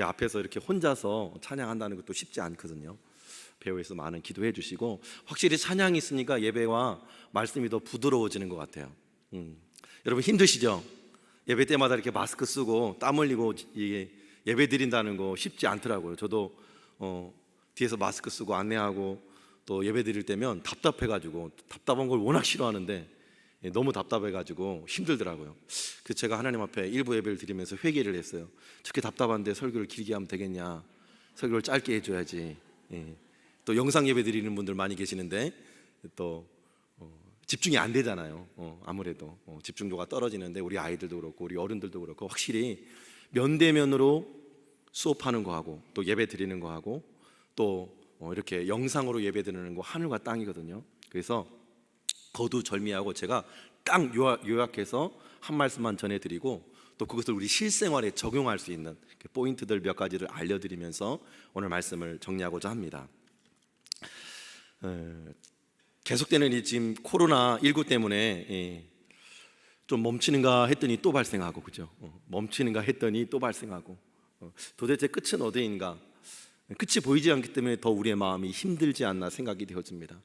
이 앞에서 이렇게 혼자서 찬양한다는 것도 쉽지 않거든요. 배우에서 많은 기도해 주시고, 확실히 찬양이 있으니까 예배와 말씀이 더 부드러워지는 것 같아요. 여러분 힘드시죠? 예배 때마다 이렇게 마스크 쓰고 땀 흘리고 이게 예배 드린다는 거 쉽지 않더라고요. 저도 뒤에서 마스크 쓰고 안내하고 또 예배 드릴 때면 답답해가지고, 답답한 걸 워낙 싫어하는데 너무 답답해가지고 힘들더라고요. 그래서 제가 하나님 앞에 일부 예배를 드리면서 회개를 했어요. 저렇게 답답한데 설교를 길게 하면 되겠냐, 설교를 짧게 해줘야지. 또 영상 예배 드리는 분들 많이 계시는데 또 집중이 안 되잖아요. 아무래도 집중도가 떨어지는데, 우리 아이들도 그렇고 우리 어른들도 그렇고 확실히 면대면으로 수업하는 거하고 또 예배 드리는 거하고 또 이렇게 영상으로 예배 드리는 거 하늘과 땅이거든요. 그래서 거두절미하고 제가 딱 요약해서 한 말씀만 전해드리고 또 그것을 우리 실생활에 적용할 수 있는 포인트들 몇 가지를 알려드리면서 오늘 말씀을 정리하고자 합니다. 계속되는 이 지금 코로나19 때문에 좀 멈추는가 했더니 또 발생하고, 그죠? 멈추는가 했더니 또 발생하고, 도대체 끝은 어디인가? 끝이 보이지 않기 때문에 더 우리의 마음이 힘들지 않나 생각이 되어집니다.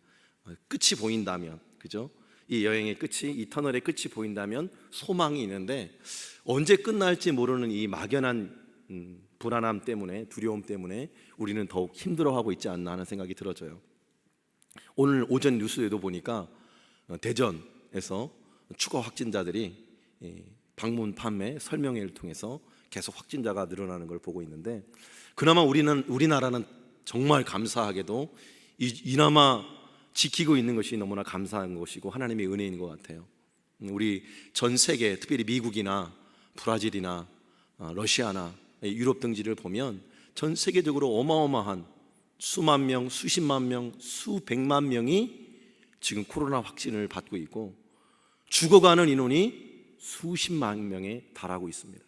끝이 보인다면, 그죠? 이 여행의 끝이, 이 터널의 끝이 보인다면 소망이 있는데, 언제 끝날지 모르는 이 막연한 불안함 때문에, 두려움 때문에 우리는 더욱 힘들어하고 있지 않나 하는 생각이 들어져요. 오늘 오전 뉴스에도 보니까 대전에서 추가 확진자들이 방문 판매 설명회를 통해서 계속 확진자가 늘어나는 걸 보고 있는데, 그나마 우리나라는 정말 감사하게도 이나마 지키고 있는 것이 너무나 감사한 것이고 하나님의 은혜인 것 같아요. 우리 전 세계, 특별히 미국이나 브라질이나 러시아나 유럽 등지를 보면 전 세계적으로 어마어마한 수만 명, 수십만 명, 수백만 명이 지금 코로나 확진을 받고 있고, 죽어가는 인원이 수십만 명에 달하고 있습니다.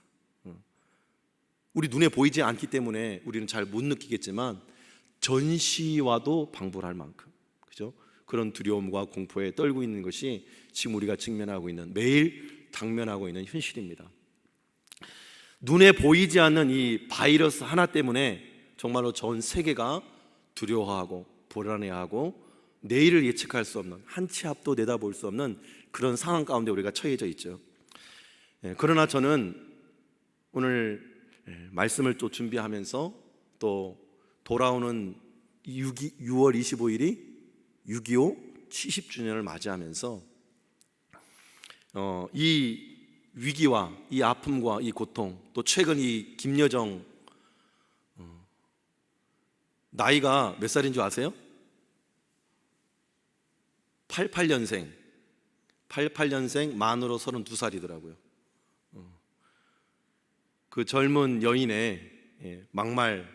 우리 눈에 보이지 않기 때문에 우리는 잘 못 느끼겠지만 전시와도 방불할 만큼, 그죠? 그런 두려움과 공포에 떨고 있는 것이 지금 우리가 직면하고 있는, 매일 당면하고 있는 현실입니다. 눈에 보이지 않는 이 바이러스 하나 때문에 정말로 전 세계가 두려워하고 불안해하고 내일을 예측할 수 없는, 한 치 앞도 내다볼 수 없는 그런 상황 가운데 우리가 처해져 있죠. 그러나 저는 오늘 말씀을 또 준비하면서 또 돌아오는 6월 25일이 6.25 70주년을 맞이하면서 이 위기와 이 아픔과 이 고통, 또 최근 이 김여정, 나이가 몇 살인 줄 아세요? 88년생 만으로 32살이더라고요. 그 젊은 여인의 막말과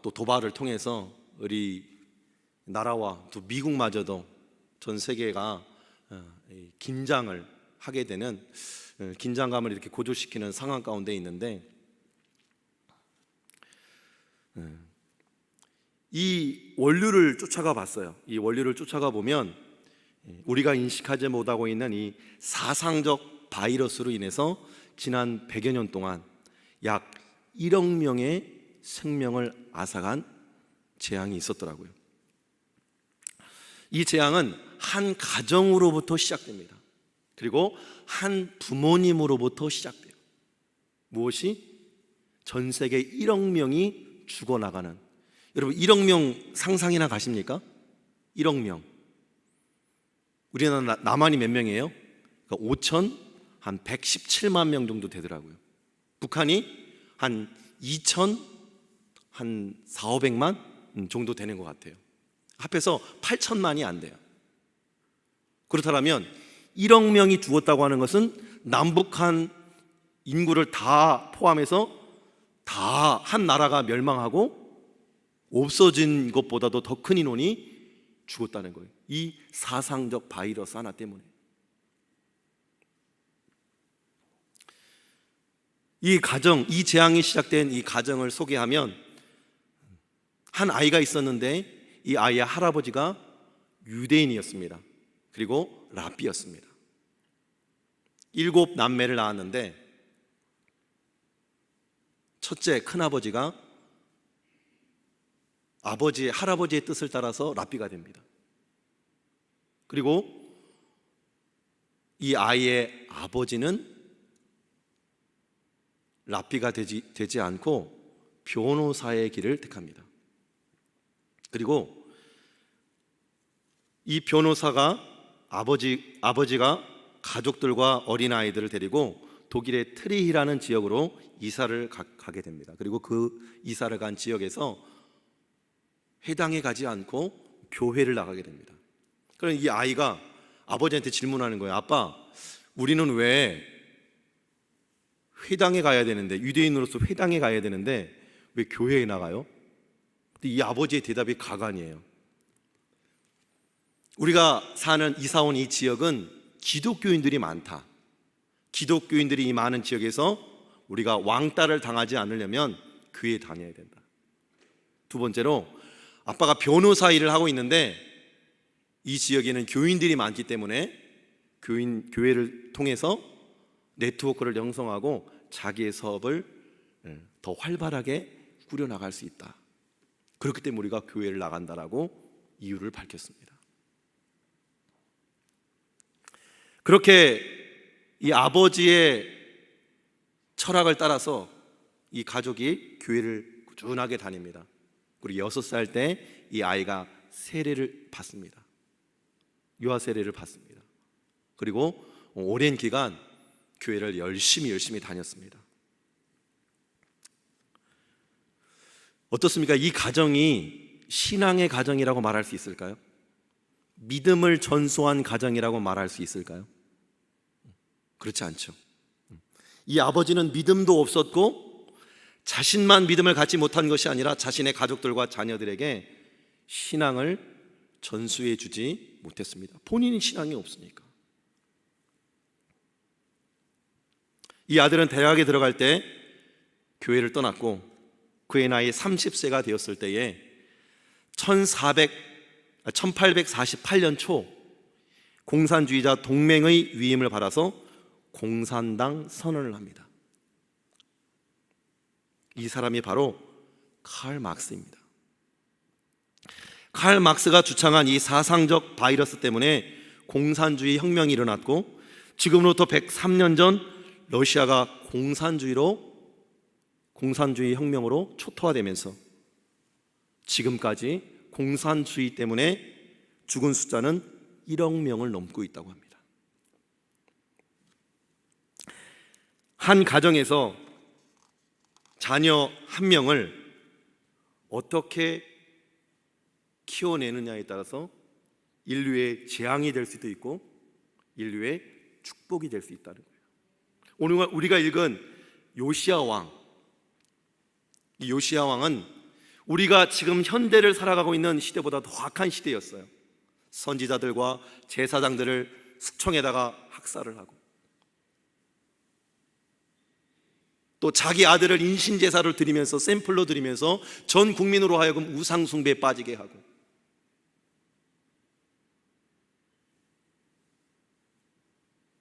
또 도발을 통해서 우리 나라와 또 미국마저도 전 세계가 긴장을 하게 되는, 긴장감을 이렇게 고조시키는 상황 가운데 있는데, 이 원류를 쫓아가 봤어요. 이 원류를 쫓아가 보면 우리가 인식하지 못하고 있는 이 사상적 바이러스로 인해서 지난 100여 년 동안 약 1억 명의 생명을 앗아간 재앙이 있었더라고요. 이 재앙은 한 가정으로부터 시작됩니다. 그리고 한 부모님으로부터 시작돼요. 무엇이? 전 세계 1억 명이 죽어나가는, 여러분 1억 명 상상이나 가십니까? 1억 명. 우리나라 남한이 몇 명이에요? 그러니까 한 117만 명 정도 되더라고요. 북한이 한 4,500만 정도 되는 것 같아요. 합해서 8천만이 안 돼요. 그렇다면 1억 명이 죽었다고 하는 것은 남북한 인구를 다 포함해서 다 한 나라가 멸망하고 없어진 것보다도 더 큰 인원이 죽었다는 거예요. 이 사상적 바이러스 하나 때문에. 이 재앙이 시작된 이 가정을 소개하면, 한 아이가 있었는데 이 아이의 할아버지가 유대인이었습니다. 그리고 랍비였습니다. 7 남매를 낳았는데 첫째 큰아버지가 할아버지의 뜻을 따라서 랍비가 됩니다. 그리고 이 아이의 아버지는 랍비가 되지 않고 변호사의 길을 택합니다. 그리고 이 변호사가 아버지가 가족들과 어린아이들을 데리고 독일의 트리히라는 지역으로 이사를 가게 됩니다. 그리고 그 이사를 간 지역에서 회당에 가지 않고 교회를 나가게 됩니다. 그럼 이 아이가 아버지한테 질문하는 거예요. 아빠, 우리는 왜 회당에 가야 되는데, 유대인으로서 회당에 가야 되는데 왜 교회에 나가요? 근데 이 아버지의 대답이 가관이에요. 우리가 사는 이사 온 이 지역은 기독교인들이 많다. 기독교인들이 이 많은 지역에서 우리가 왕따를 당하지 않으려면 교회에 다녀야 된다. 두 번째로, 아빠가 변호사 일을 하고 있는데 이 지역에는 교인들이 많기 때문에 교회를 통해서 네트워크를 형성하고 자기의 사업을 더 활발하게 꾸려나갈 수 있다. 그렇기 때문에 우리가 교회를 나간다라고 이유를 밝혔습니다. 그렇게 이 아버지의 철학을 따라서 이 가족이 교회를 꾸준하게 다닙니다. 그리고 6살 때 이 아이가 세례를 받습니다. 유아 세례를 받습니다. 그리고 오랜 기간 교회를 열심히 다녔습니다. 어떻습니까? 이 가정이 신앙의 가정이라고 말할 수 있을까요? 믿음을 전수한 가정이라고 말할 수 있을까요? 그렇지 않죠. 이 아버지는 믿음도 없었고 자신만 믿음을 갖지 못한 것이 아니라 자신의 가족들과 자녀들에게 신앙을 전수해 주지 못했습니다. 본인이 신앙이 없으니까. 이 아들은 대학에 들어갈 때 교회를 떠났고 그의 나이 30세가 되었을 때에 1848년 초 공산주의자 동맹의 위임을 받아서 공산당 선언을 합니다. 이 사람이 바로 칼 막스입니다. 칼 막스가 주창한 이 사상적 바이러스 때문에 공산주의 혁명이 일어났고 지금으로부터 103년 전 러시아가 공산주의 혁명으로 초토화되면서 지금까지 공산주의 때문에 죽은 숫자는 1억 명을 넘고 있다고 합니다. 한 가정에서 자녀 한 명을 어떻게 키워내느냐에 따라서 인류의 재앙이 될 수도 있고 인류의 축복이 될 수 있다는 거예요. 오늘 우리가 읽은 요시야 왕, 이 요시야 왕은 우리가 지금 현대를 살아가고 있는 시대보다 더 악한 시대였어요. 선지자들과 제사장들을 숙청에다가 학살을 하고 또 자기 아들을 인신제사를 드리면서 샘플로 드리면서 전 국민으로 하여금 우상숭배에 빠지게 하고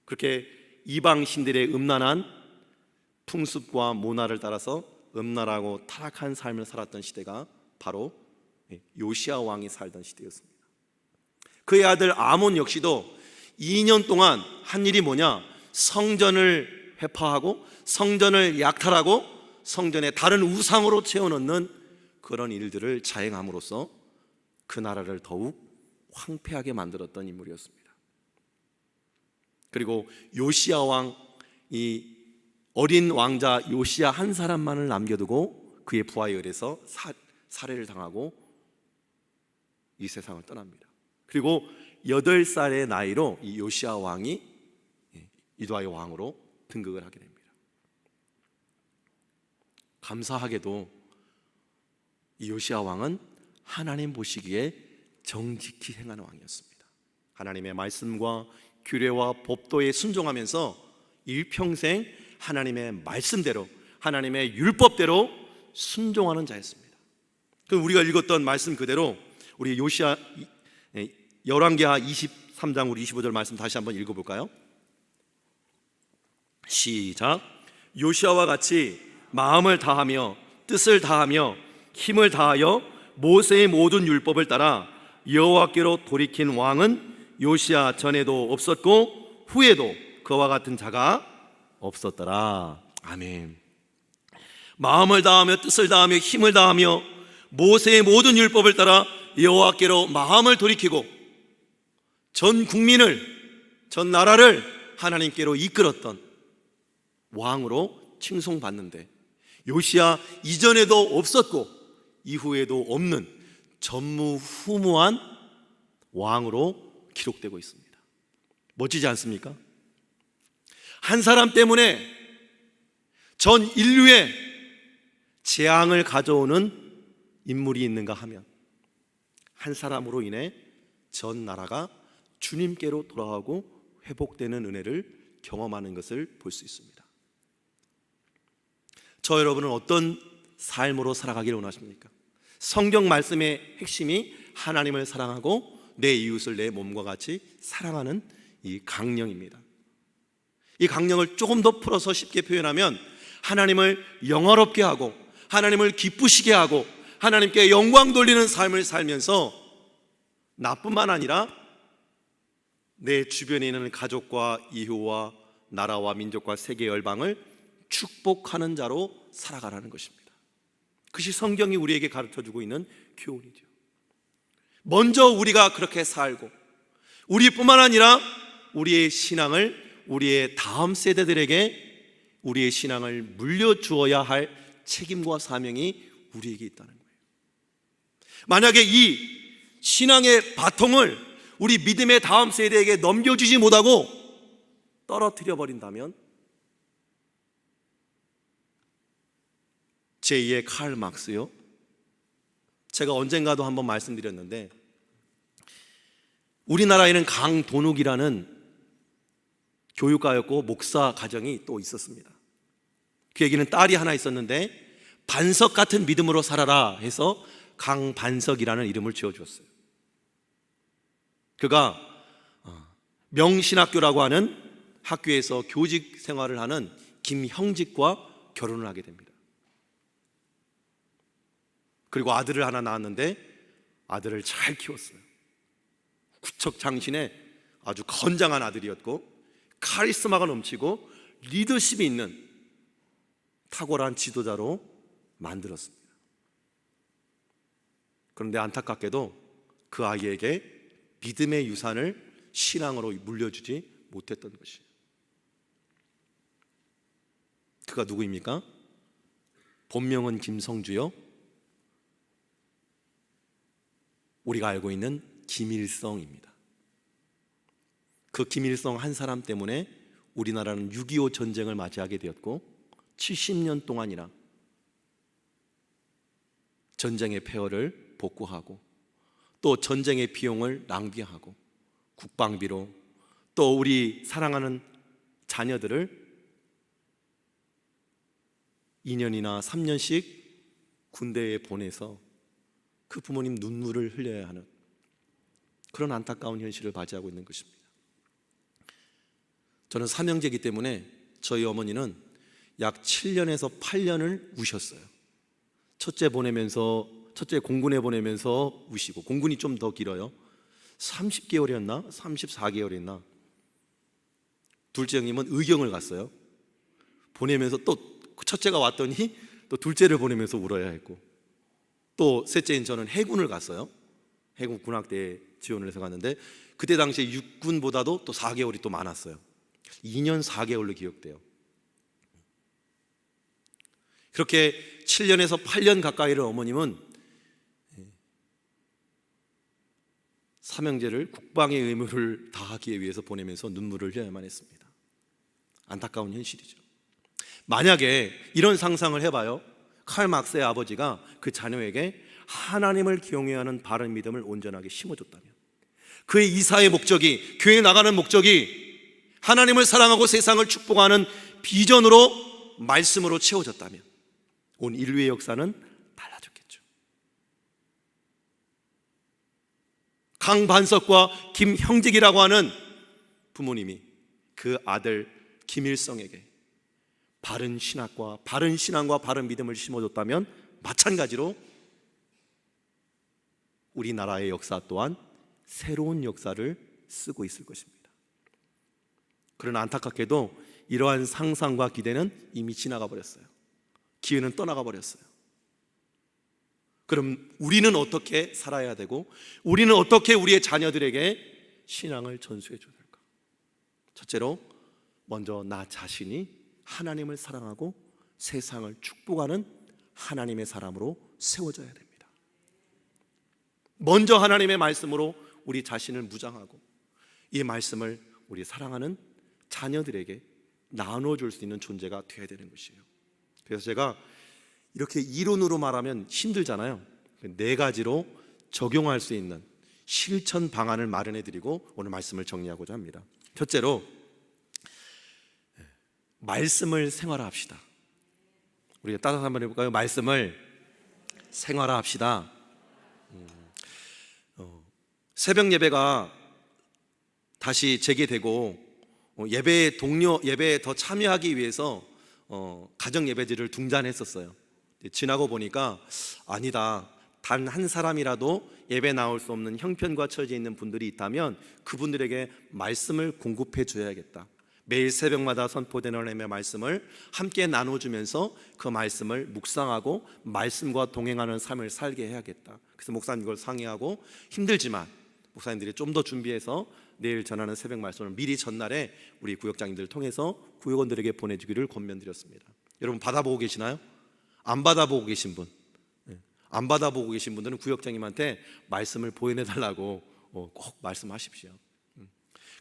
그렇게 이방 신들의 음란한 풍습과 문화를 따라서 음란하고 타락한 삶을 살았던 시대가 바로 요시야 왕이 살던 시대였습니다. 그의 아들 아몬 역시도 2년 동안 한 일이 뭐냐? 성전을 회파하고 성전을 약탈하고 성전에 다른 우상으로 채워넣는 그런 일들을 자행함으로써 그 나라를 더욱 황폐하게 만들었던 인물이었습니다. 그리고 요시야 왕, 이 어린 왕자 요시야 한 사람만을 남겨두고 그의 부하에 의해서 살해를 당하고 이 세상을 떠납니다. 그리고 8살의 나이로 이 요시야 왕이 유다의 왕으로 등극을 하게 됩니다. 감사하게도 이 요시야 왕은 하나님 보시기에 정직히 행하는 왕이었습니다. 하나님의 말씀과 규례와 법도에 순종하면서 일평생 하나님의 말씀대로 하나님의 율법대로 순종하는 자였습니다. 그럼 우리가 읽었던 말씀 그대로 우리 요시야 열왕기하 23장 우리 25절 말씀 다시 한번 읽어볼까요? 시작. 요시야와 같이 마음을 다하며 뜻을 다하며 힘을 다하여 모세의 모든 율법을 따라 여호와께로 돌이킨 왕은 요시야 전에도 없었고 후에도 그와 같은 자가 없었더라. 아멘. 마음을 다하며 뜻을 다하며 힘을 다하며 모세의 모든 율법을 따라 여호와께로 마음을 돌이키고 전 국민을, 전 나라를 하나님께로 이끌었던 왕으로 칭송받는데, 요시야 이전에도 없었고 이후에도 없는 전무후무한 왕으로 기록되고 있습니다. 멋지지 않습니까? 한 사람 때문에 전 인류에 재앙을 가져오는 인물이 있는가 하면 한 사람으로 인해 전 나라가 주님께로 돌아가고 회복되는 은혜를 경험하는 것을 볼 수 있습니다. 저 여러분은 어떤 삶으로 살아가기를 원하십니까? 성경 말씀의 핵심이 하나님을 사랑하고 내 이웃을 내 몸과 같이 사랑하는 이 강령입니다. 이 강령을 조금 더 풀어서 쉽게 표현하면 하나님을 영화롭게 하고 하나님을 기쁘시게 하고 하나님께 영광 돌리는 삶을 살면서 나뿐만 아니라 내 주변에 있는 가족과 이웃과 나라와 민족과 세계 열방을 축복하는 자로 살아가라는 것입니다. 그것이 성경이 우리에게 가르쳐주고 있는 교훈이죠. 먼저 우리가 그렇게 살고 우리뿐만 아니라 우리의 신앙을 우리의 다음 세대들에게 우리의 신앙을 물려주어야 할 책임과 사명이 우리에게 있다는 거예요. 만약에 이 신앙의 바통을 우리 믿음의 다음 세대에게 넘겨주지 못하고 떨어뜨려 버린다면 제2의 칼 막스요, 제가 언젠가도 한번 말씀드렸는데 우리나라에는 강도둑이라는 교육가였고 목사 가정이 또 있었습니다. 그에게는 딸이 하나 있었는데 반석 같은 믿음으로 살아라 해서 강반석이라는 이름을 지어주었어요. 그가 명신학교라고 하는 학교에서 교직 생활을 하는 김형직과 결혼을 하게 됩니다. 그리고 아들을 하나 낳았는데 아들을 잘 키웠어요. 구척장신의 아주 건장한 아들이었고 카리스마가 넘치고 리더십이 있는 탁월한 지도자로 만들었습니다. 그런데 안타깝게도 그 아이에게 믿음의 유산을 신앙으로 물려주지 못했던 것이에요. 그가 누구입니까? 본명은 김성주요, 우리가 알고 있는 김일성입니다. 그 김일성 한 사람 때문에 우리나라는 6.25 전쟁을 맞이하게 되었고 70년 동안이나 전쟁의 폐허를 복구하고 또 전쟁의 비용을 낭비하고 국방비로 또 우리 사랑하는 자녀들을 2년이나 3년씩 군대에 보내서 그 부모님 눈물을 흘려야 하는 그런 안타까운 현실을 맞이하고 있는 것입니다. 저는 삼형제이기 때문에 저희 어머니는 약 7년에서 8년을 우셨어요. 첫째 공군에 보내면서 우시고, 공군이 좀 더 길어요. 30개월이었나 34개월이었나. 둘째 형님은 의경을 갔어요. 보내면서 또 첫째가 왔더니 또 둘째를 보내면서 울어야 했고, 또 셋째인 저는 해군을 갔어요. 해군 군악대에 지원을 해서 갔는데 그때 당시에 육군보다도 또 4개월이 또 많았어요. 2년 4개월로 기억돼요. 그렇게 7년에서 8년 가까이를 어머님은 삼형제를 국방의 의무를 다하기 위해서 보내면서 눈물을 흘려야만 했습니다. 안타까운 현실이죠. 만약에 이런 상상을 해봐요. 칼 막스의 아버지가 그 자녀에게 하나님을 경외하는 바른 믿음을 온전하게 심어줬다면, 그의 이사의 목적이, 교회 나가는 목적이 하나님을 사랑하고 세상을 축복하는 비전으로, 말씀으로 채워졌다면 온 인류의 역사는 달라졌겠죠. 강반석과 김형직이라고 하는 부모님이 그 아들 김일성에게 바른 신학과 바른 신앙과 바른 믿음을 심어줬다면 마찬가지로 우리나라의 역사 또한 새로운 역사를 쓰고 있을 것입니다. 그러나 안타깝게도 이러한 상상과 기대는 이미 지나가 버렸어요. 기회는 떠나가 버렸어요. 그럼 우리는 어떻게 살아야 되고, 우리는 어떻게 우리의 자녀들에게 신앙을 전수해 줘야 될까? 첫째로 먼저 나 자신이 하나님을 사랑하고 세상을 축복하는 하나님의 사람으로 세워져야 됩니다. 먼저 하나님의 말씀으로 우리 자신을 무장하고 이 말씀을 우리 사랑하는 자녀들에게 나눠줄 수 있는 존재가 되어야 되는 것이에요. 그래서 제가 이렇게 이론으로 말하면 힘들잖아요. 4가지로 적용할 수 있는 실천 방안을 마련해 드리고 오늘 말씀을 정리하고자 합니다. 첫째로 말씀을 생활화합시다. 우리가 따라서 한번 해볼까요? 말씀을 생활화합시다. 새벽 예배가 다시 재개되고 예배에 더 참여하기 위해서 가정 예배제를 중단했었어요. 지나고 보니까 아니다, 단 한 사람이라도 예배 나올 수 없는 형편과 처지에 있는 분들이 있다면 그분들에게 말씀을 공급해 줘야겠다. 매일 새벽마다 선포되는 하나님의 말씀을 함께 나눠주면서 그 말씀을 묵상하고 말씀과 동행하는 삶을 살게 해야겠다. 그래서 목사님 이걸 상의하고, 힘들지만 목사님들이 좀 더 준비해서 내일 전하는 새벽 말씀을 미리 전날에 우리 구역장님들을 통해서 구역원들에게 보내주기를 권면드렸습니다. 여러분 받아보고 계시나요? 안 받아보고 계신 분, 안 받아보고 계신 분들은 구역장님한테 말씀을 보내달라고 꼭 말씀하십시오.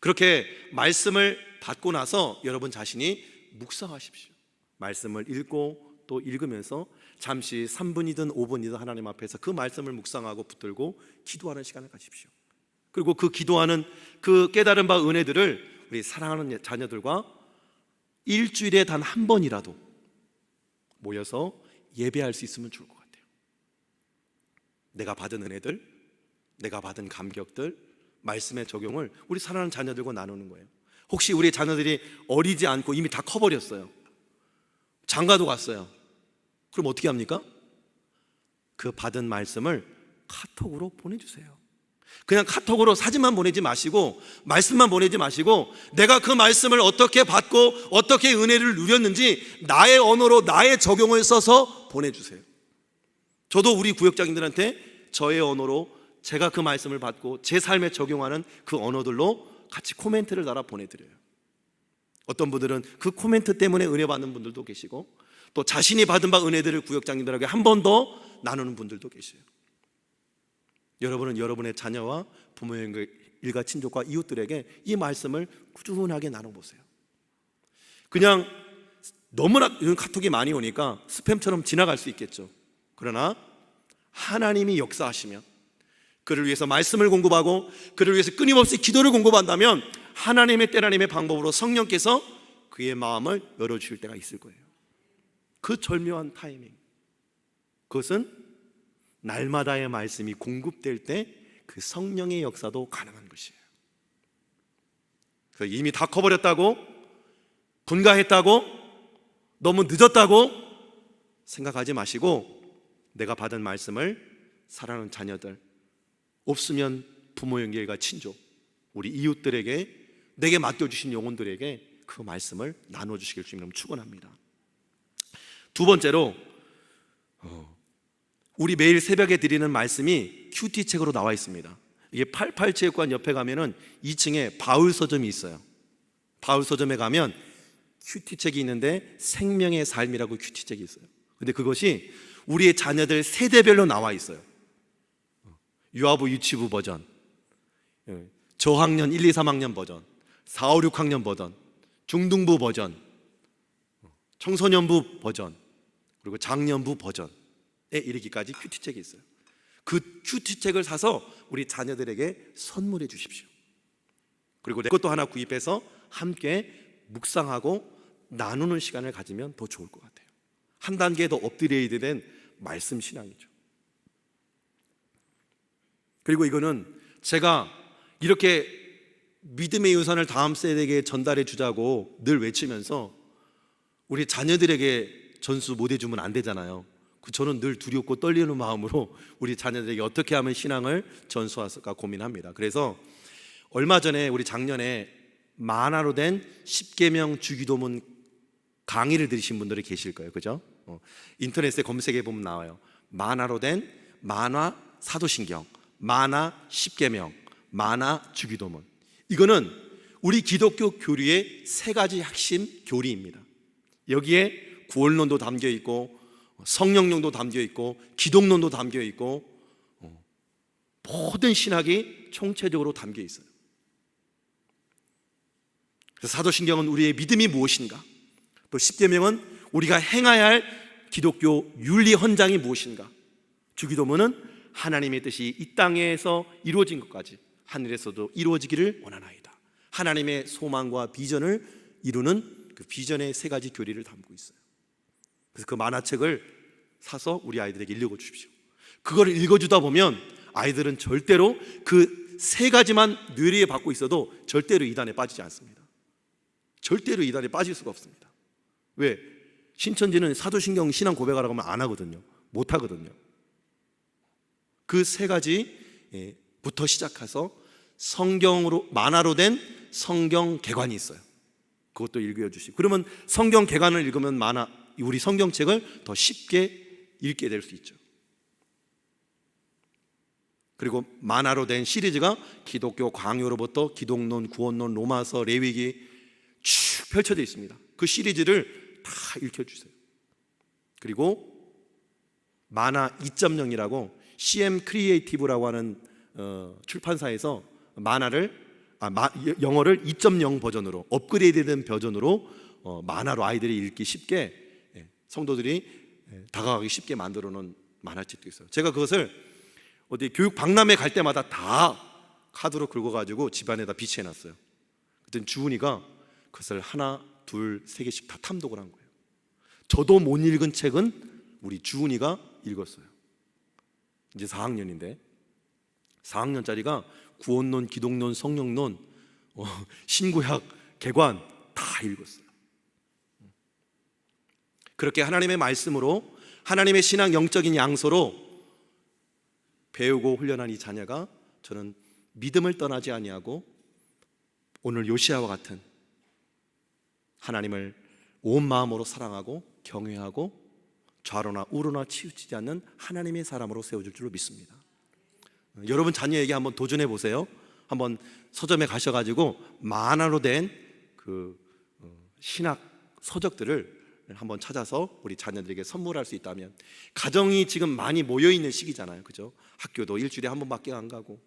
그렇게 말씀을 받고 나서 여러분 자신이 묵상하십시오. 말씀을 읽고 또 읽으면서 잠시 3분이든 5분이든 하나님 앞에서 그 말씀을 묵상하고 붙들고 기도하는 시간을 가지십시오. 그리고 그 기도하는 그 깨달은 바 은혜들을 우리 사랑하는 자녀들과 일주일에 단 한 번이라도 모여서 예배할 수 있으면 좋을 것 같아요. 내가 받은 은혜들, 내가 받은 감격들, 말씀의 적용을 우리 사랑하는 자녀들과 나누는 거예요. 혹시 우리 자녀들이 어리지 않고 이미 다 커버렸어요. 장가도 갔어요. 그럼 어떻게 합니까? 그 받은 말씀을 카톡으로 보내주세요. 그냥 카톡으로 사진만 보내지 마시고 말씀만 보내지 마시고 내가 그 말씀을 어떻게 받고 어떻게 은혜를 누렸는지 나의 언어로 나의 적용을 써서 보내주세요. 저도 우리 구역장님들한테 저의 언어로 제가 그 말씀을 받고 제 삶에 적용하는 그 언어들로 같이 코멘트를 달아 보내드려요. 어떤 분들은 그 코멘트 때문에 은혜 받는 분들도 계시고 또 자신이 받은 바 은혜들을 구역장님들에게 한 번 더 나누는 분들도 계세요. 여러분은 여러분의 자녀와 부모의 일가 친족과 이웃들에게 이 말씀을 꾸준하게 나눠보세요. 그냥 너무나 이런 카톡이 많이 오니까 스팸처럼 지나갈 수 있겠죠. 그러나 하나님이 역사하시면, 그를 위해서 말씀을 공급하고 그를 위해서 끊임없이 기도를 공급한다면 하나님의 때 하나님의 방법으로 성령께서 그의 마음을 열어주실 때가 있을 거예요. 그 절묘한 타이밍, 그것은 날마다의 말씀이 공급될 때 그 성령의 역사도 가능한 것이에요. 그래서 이미 다 커버렸다고, 분가했다고, 너무 늦었다고 생각하지 마시고 내가 받은 말씀을 사랑하는 자녀들, 없으면 부모 연결과 친족, 우리 이웃들에게, 내게 맡겨주신 영혼들에게 그 말씀을 나눠주시길 주님으로 축원합니다. 두 번째로 우리 매일 새벽에 드리는 말씀이 큐티책으로 나와 있습니다. 이게 88체육관 옆에 가면은 2층에 바울 서점이 있어요. 바울 서점에 가면 큐티책이 있는데 생명의 삶이라고 큐티책이 있어요. 근데 그것이 우리의 자녀들 세대별로 나와 있어요. 유아부 유치부 버전, 저학년 1, 2, 3학년 버전, 4, 5, 6학년 버전, 중등부 버전, 청소년부 버전, 그리고 장년부 버전에 이르기까지 큐티책이 있어요. 그 큐티책을 사서 우리 자녀들에게 선물해 주십시오. 그리고 그것도 하나 구입해서 함께 묵상하고 나누는 시간을 가지면 더 좋을 것 같아요. 한 단계 더 업그레이드 된 말씀 신앙이죠. 그리고 이거는 제가 이렇게 믿음의 유산을 다음 세대에게 전달해 주자고 늘 외치면서 우리 자녀들에게 전수 못 해주면 안 되잖아요. 저는 늘 두렵고 떨리는 마음으로 우리 자녀들에게 어떻게 하면 신앙을 전수할까 고민합니다. 그래서 얼마 전에 우리 작년에 만화로 된 십계명 주기도문 강의를 들으신 분들이 계실 거예요. 그죠? 인터넷에 검색해 보면 나와요. 만화로 된 만화 사도신경, 만화 십계명, 만화 주기도문. 이거는 우리 기독교 교리의 세 가지 핵심 교리입니다. 여기에 구원론도 담겨 있고 성령론도 담겨 있고 기독론도 담겨 있고 모든 신학이 총체적으로 담겨 있어요. 그래서 사도신경은 우리의 믿음이 무엇인가, 또 십계명은 우리가 행해야 할 기독교 윤리 헌장이 무엇인가, 주기도문은 하나님의 뜻이 이 땅에서 이루어진 것까지 하늘에서도 이루어지기를 원하나이다. 하나님의 소망과 비전을 이루는 그 비전의 세 가지 교리를 담고 있어요. 그래서 그 만화책을 사서 우리 아이들에게 읽어주십시오. 그걸 읽어주다 보면 아이들은 절대로 그 세 가지만 뇌리에 받고 있어도 절대로 이단에 빠지지 않습니다. 절대로 이단에 빠질 수가 없습니다. 왜? 신천지는 사도신경 신앙 고백하라고 하면 안 하거든요. 못 하거든요. 그 세 가지부터 시작해서 성경으로 만화로 된 성경 개관이 있어요. 그것도 읽어주시고, 그러면 성경 개관을 읽으면 우리 성경책을 더 쉽게 읽게 될 수 있죠. 그리고 만화로 된 시리즈가 기독교 광요로부터 기독론, 구원론, 로마서, 레위기 쭉 펼쳐져 있습니다. 그 시리즈를 다 읽혀주세요. 그리고 만화 2.0이라고 CM 크리에이티브라고 하는 출판사에서 영어를 2.0 버전으로 업그레이드된 버전으로 만화로 아이들이 읽기 쉽게, 성도들이 다가가기 쉽게 만들어 놓은 만화책도 있어요. 제가 그것을 어디 교육 박람회 갈 때마다 다 카드로 긁어가지고 집안에다 비치해 놨어요. 그랬더니 주은이가 그것을 하나, 둘, 세 개씩 다 탐독을 한 거예요. 저도 못 읽은 책은 우리 주은이가 읽었어요. 이제 4학년인데 4학년짜리가 구원론, 기독론, 성령론, 신구약, 개관 다 읽었어요. 그렇게 하나님의 말씀으로, 하나님의 신앙 영적인 양서로 배우고 훈련한 이 자녀가, 저는 믿음을 떠나지 아니하고 오늘 요시야와 같은 하나님을 온 마음으로 사랑하고 경외하고 좌로나 우로나 치우치지 않는 하나님의 사람으로 세워줄 줄로 믿습니다. 여러분 자녀에게 한번 도전해 보세요. 한번 서점에 가셔가지고 만화로 된 그 신학 서적들을 한번 찾아서 우리 자녀들에게 선물할 수 있다면, 가정이 지금 많이 모여있는 시기잖아요. 그죠? 학교도 일주일에 한 번밖에 안 가고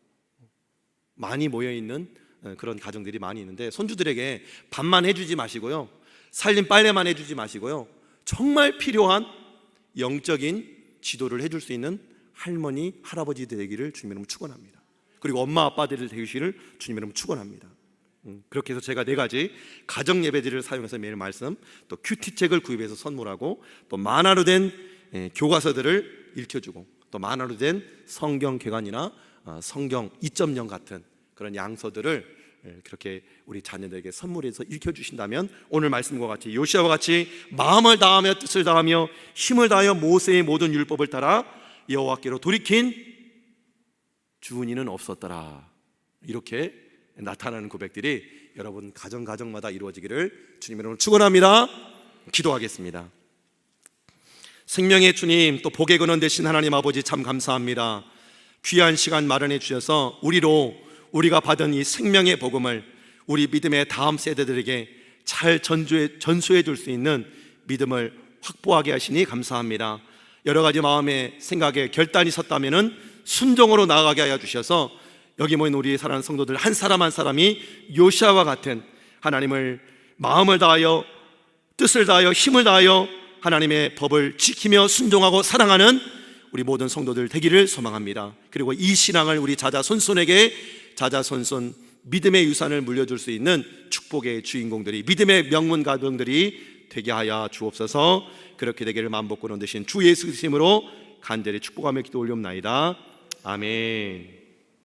많이 모여있는 그런 가정들이 많이 있는데, 손주들에게 밥만 해주지 마시고요, 살림 빨래만 해주지 마시고요, 정말 필요한 영적인 지도를 해줄 수 있는 할머니, 할아버지 되기를 주님 이름으로 축원합니다. 그리고 엄마, 아빠들을 되기를 주님 이름으로 축원합니다. 그렇게 해서 제가 4가지 가정 예배들을 사용해서 매일 말씀, 또 큐티책을 구입해서 선물하고, 또 만화로 된 교과서들을 읽혀주고, 또 만화로 된 성경 개관이나 성경 2.0 같은 그런 양서들을 그렇게 우리 자녀들에게 선물해서 읽혀주신다면, 오늘 말씀과 같이 요시야와 같이 마음을 다하며 뜻을 다하며 힘을 다하여 모세의 모든 율법을 따라 여호와께로 돌이킨 주은이는 없었더라. 이렇게 나타나는 고백들이 여러분 가정마다 이루어지기를 주님 이름으로 축원합니다. 기도하겠습니다. 생명의 주님, 또 복의 근원 되신 하나님 아버지, 참 감사합니다. 귀한 시간 마련해 주셔서 우리가 받은 이 생명의 복음을 우리 믿음의 다음 세대들에게 잘 전수해 줄 수 있는 믿음을 확보하게 하시니 감사합니다. 여러 가지 마음의 생각에 결단이 섰다면은 순종으로 나아가게 하여 주셔서 여기 모인 우리 사랑하는 성도들 한 사람 한 사람이 요시야와 같은 하나님을 마음을 다하여 뜻을 다하여 힘을 다하여 하나님의 법을 지키며 순종하고 사랑하는 우리 모든 성도들 되기를 소망합니다. 그리고 이 신앙을 우리 자자손손에게 자자손손 믿음의 유산을 물려줄 수 있는 축복의 주인공들이, 믿음의 명문 가정들이 되게 하여 주옵소서. 그렇게 되기를 마음먹고 얻으신 주 예수 그리스도로 간절히 축복하며 기도 올리옵나이다. 아멘.